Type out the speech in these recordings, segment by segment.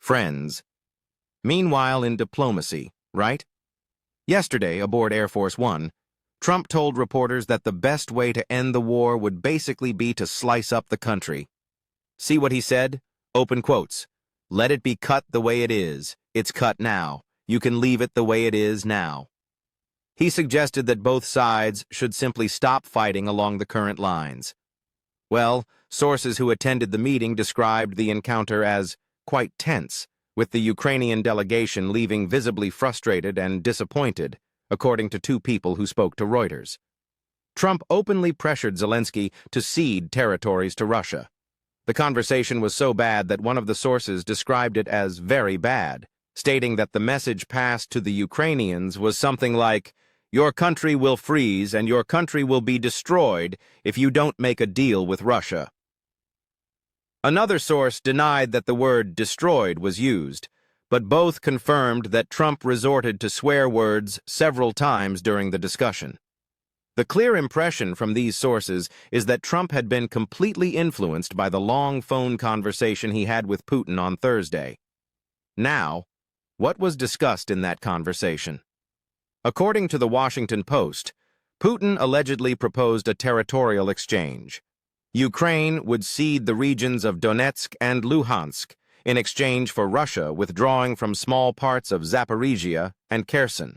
friends. Meanwhile, in diplomacy, right? Yesterday, aboard Air Force One, Trump told reporters that the best way to end the war would basically be to slice up the country. See what he said? Open quotes. "Let it be cut the way it is. It's cut now. You can leave it the way it is now." He suggested that both sides should simply stop fighting along the current lines. Well, sources who attended the meeting described the encounter as quite tense, with the Ukrainian delegation leaving visibly frustrated and disappointed, according to two people who spoke to Reuters. Trump openly pressured Zelensky to cede territories to Russia. The conversation was so bad that one of the sources described it as very bad, stating that the message passed to the Ukrainians was something like, "Your country will freeze and your country will be destroyed if you don't make a deal with Russia." Another source denied that the word destroyed was used, but both confirmed that Trump resorted to swear words several times during the discussion. The clear impression from these sources is that Trump had been completely influenced by the long phone conversation he had with Putin on Thursday. Now, what was discussed in that conversation? According to the Washington Post, Putin allegedly proposed a territorial exchange. Ukraine would cede the regions of Donetsk and Luhansk in exchange for Russia withdrawing from small parts of Zaporizhia and Kherson.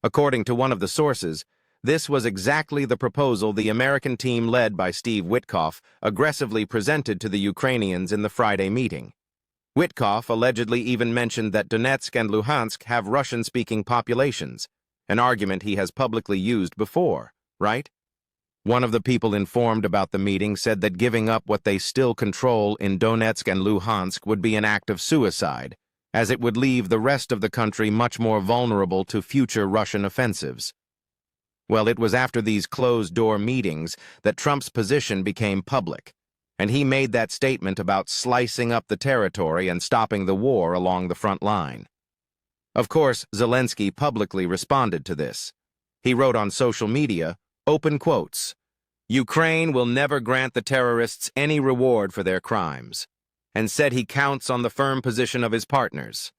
According to one of the sources, this was exactly the proposal the American team led by Steve Witkoff aggressively presented to the Ukrainians in the Friday meeting. Witkoff allegedly even mentioned that Donetsk and Luhansk have Russian-speaking populations, an argument he has publicly used before, right? One of the people informed about the meeting said that giving up what they still control in Donetsk and Luhansk would be an act of suicide, as it would leave the rest of the country much more vulnerable to future Russian offensives. Well, it was after these closed-door meetings that Trump's position became public, and he made that statement about slicing up the territory and stopping the war along the front line. Of course, Zelensky publicly responded to this. He wrote on social media, open quotes, "Ukraine will never grant the terrorists any reward for their crimes," and said he counts on the firm position of his partners.